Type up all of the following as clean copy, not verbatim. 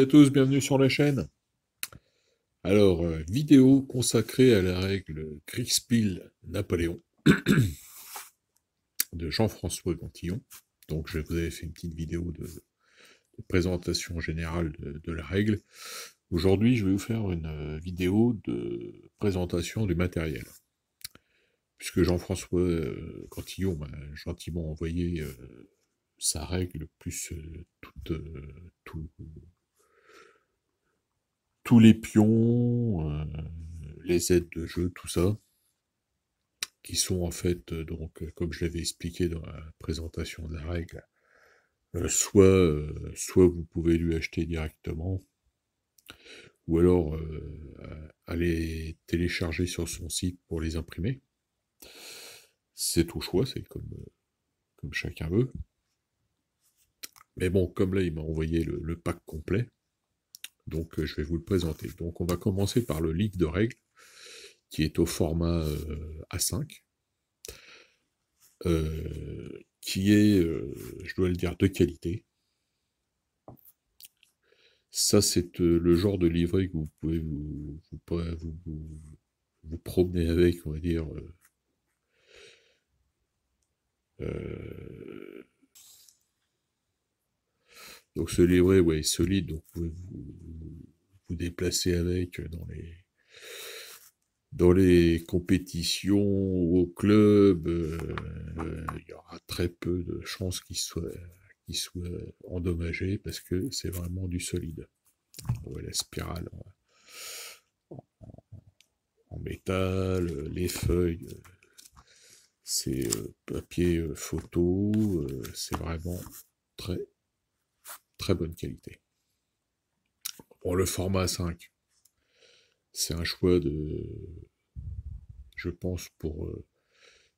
à tous, bienvenue sur la chaîne. Alors, vidéo consacrée à la règle Kriegspiel-Napoléon de Jean-François Cantillon. Donc, je vous avais fait une petite vidéo de présentation générale de la règle. Aujourd'hui, je vais vous faire une vidéo de présentation du matériel. Puisque Jean-François Cantillon m'a gentiment envoyé sa règle plus tous les pions, les aides de jeu, tout ça, qui sont en fait, comme je l'avais expliqué dans la présentation de la règle, soit vous pouvez lui acheter directement, ou alors aller télécharger sur son site pour les imprimer. C'est au choix, c'est comme chacun veut. Mais bon, comme là, il m'a envoyé le pack complet, donc je vais vous le présenter. Donc on va commencer par le livre de règles, qui est au format A5, qui est, je dois le dire, de qualité. Ça, c'est le genre de livret que vous pouvez vous promener avec, on va dire. Donc ce livret, ouais, est solide, donc vous pouvez vous déplacer avec dans les compétitions, au club. Il y aura très peu de chances qu'il soit endommagé parce que c'est vraiment du solide. On voit la spirale en métal, les feuilles, c'est papier photo, c'est vraiment très très bonne qualité. Bon, le format 5, c'est un choix je pense, pour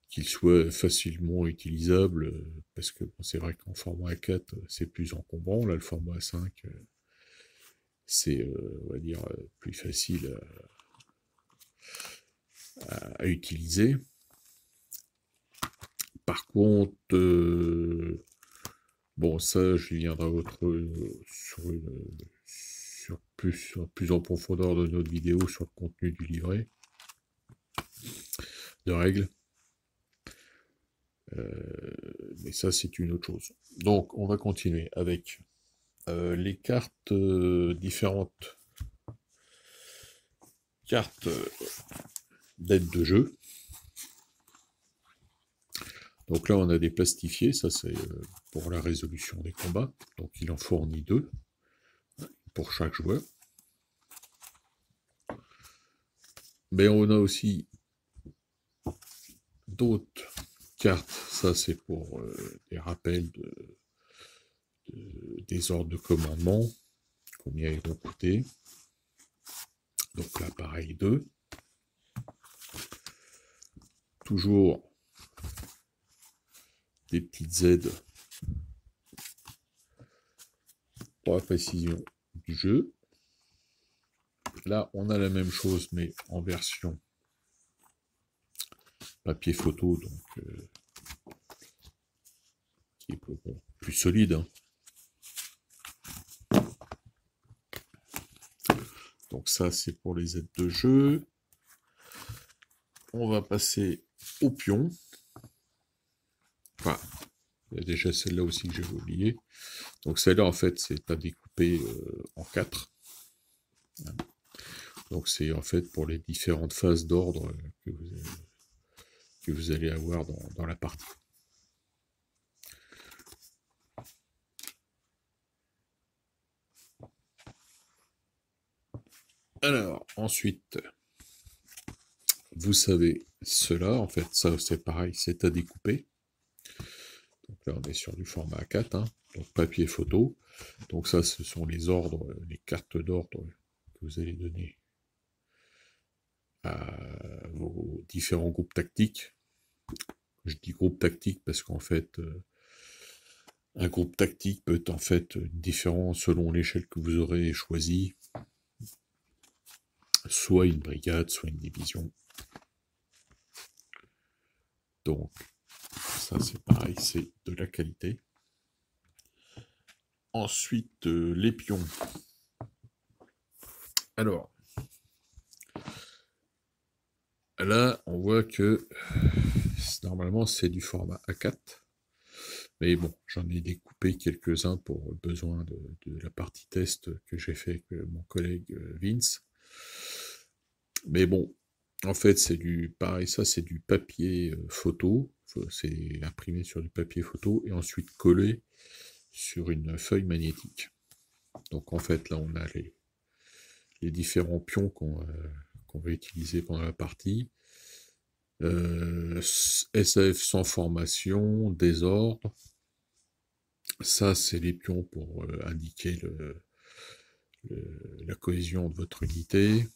qu'il soit facilement utilisable, parce que bon, c'est vrai qu'en format 4, c'est plus encombrant. Là, le format 5, c'est, on va dire, plus facile à utiliser. Par contre, bon, ça, je viendrai sur plus en profondeur de notre vidéo sur le contenu du livret de règles. Mais ça, c'est une autre chose. Donc, on va continuer avec les cartes, différentes cartes d'aide de jeu. Donc là, on a des plastifiés, ça c'est pour la résolution des combats. Donc il en fournit 2 pour chaque joueur. Mais on a aussi d'autres cartes, ça c'est pour des rappels des ordres de commandement, combien ils vont coûter. Donc là, pareil, 2. Toujours des petites aides pour la précision du jeu. Là, on a la même chose, mais en version papier photo, donc qui est plus solide. Hein. Donc ça, c'est pour les aides de jeu. On va passer au pion. Enfin, il y a déjà celle-là aussi que j'avais oublié. Donc celle-là, en fait, c'est à découper en 4. Donc c'est en fait pour les différentes phases d'ordre que vous allez avoir dans la partie. Alors, ensuite, vous savez cela, en fait, ça c'est pareil, c'est à découper. Donc là, on est sur du format A4, hein, donc papier photo. Donc ça, ce sont les ordres, les cartes d'ordre que vous allez donner à vos différents groupes tactiques. Je dis groupe tactique parce qu'en fait, un groupe tactique peut être en fait différent selon l'échelle que vous aurez choisie. Soit une brigade, soit une division. Donc, ça c'est pareil, c'est de la qualité. Ensuite, les pions. Alors, là, on voit que normalement c'est du format A4. Mais bon, j'en ai découpé quelques-uns pour besoin de la partie test que j'ai fait avec mon collègue Vince. Mais bon, en fait, c'est du pareil, ça c'est du papier photo. C'est imprimé sur du papier photo et ensuite collé sur une feuille magnétique. Donc en fait, là, on a les différents pions qu'on va utiliser pendant la partie. SAF sans formation, désordre. Ça, c'est les pions pour indiquer la cohésion de votre unité.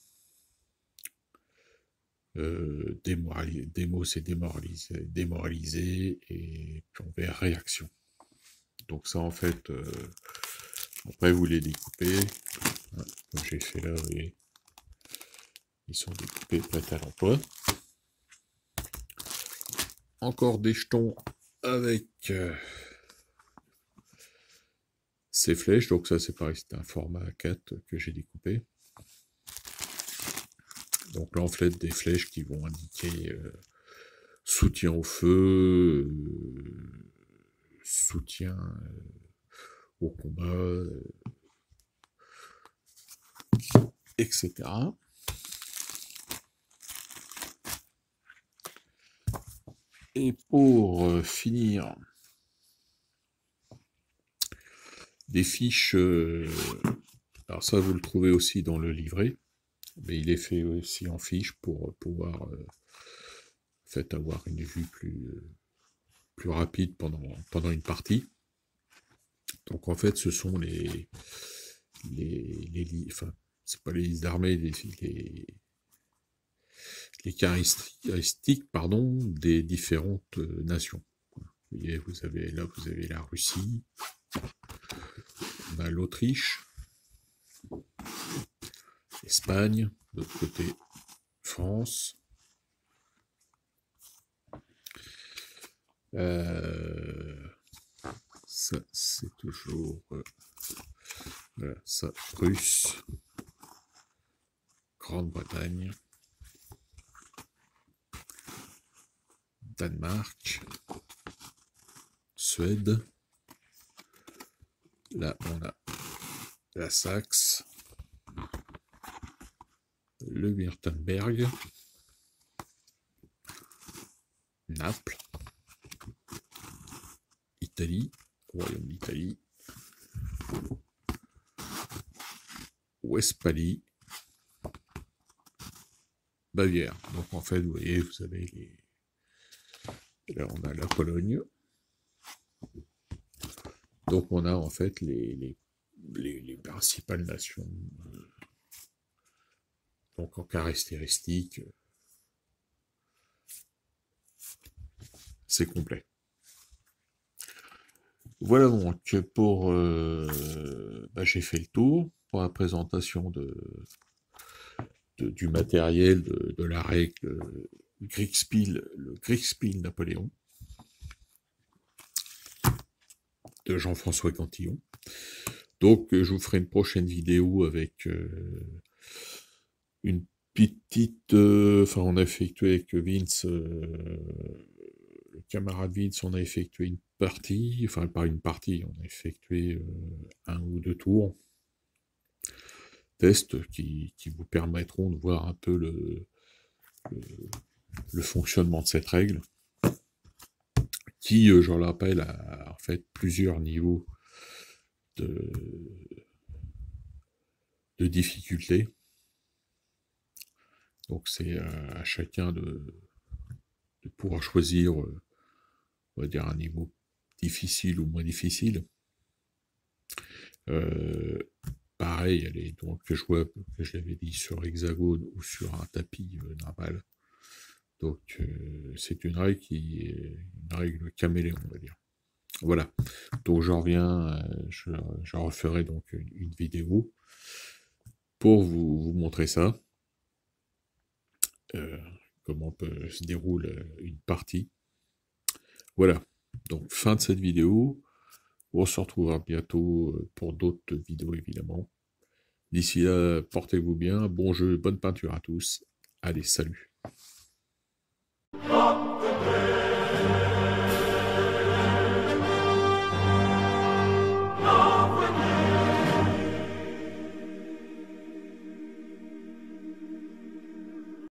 Démo, c'est démoraliser, et pion vert, réaction. Donc ça, en fait, après, vous les découpez. Hein, comme j'ai fait là, vous voyez. Ils sont découpés, prêts à l'emploi. Encore des jetons avec ces flèches. Donc ça, c'est pareil, c'est un format A4 que j'ai découpé. Donc là, on fait des flèches qui vont indiquer soutien au feu, soutien au combat, etc. Et pour finir, des fiches, alors ça vous le trouvez aussi dans le livret, mais il est fait aussi en fiche pour pouvoir en fait, avoir une vue plus rapide pendant une partie. Donc en fait, ce sont enfin, c'est pas les listes d'armée, les caractéristiques, pardon, des différentes nations. Vous voyez, vous avez la Russie, on a l'Autriche, l'Espagne, de l'autre côté, France. Ça, c'est toujours voilà, ça, Russe, Grande-Bretagne, Danemark, Suède. Là, on a la Saxe, le Wurtemberg, Naples, Italie, Royaume d'Italie, Westphalie, Bavière. Donc en fait, vous voyez, vous avez là, on a la Pologne. Donc on a en fait les principales nations. Donc en caractéristiques, c'est complet. Voilà donc pour... j'ai fait le tour pour la présentation du matériel de la règle Kriegspiel, le Kriegspiel Napoléon de Jean-François Cantillon. Donc je vous ferai une prochaine vidéo avec une petite... Enfin, on a effectué avec Vince, le camarade Vince, on a effectué une partie, enfin pas une partie, on a effectué un ou deux tours tests qui vous permettront de voir un peu le fonctionnement de cette règle, qui, je le rappelle, a en fait plusieurs niveaux de difficulté. Donc c'est à chacun de pouvoir choisir, on va dire, un niveau difficile ou moins difficile. Pareil, elle est donc jouable, que je l'avais dit, sur hexagone ou sur un tapis normal. Donc c'est une règle qui est une règle caméléon, on va dire. Voilà. Donc j'en reviens, je referai donc une vidéo pour vous montrer ça. Comment se déroule une partie. Voilà. Donc fin de cette vidéo. On se retrouvera bientôt pour d'autres vidéos évidemment. D'ici là, portez-vous bien, bon jeu, bonne peinture à tous. Allez, salut.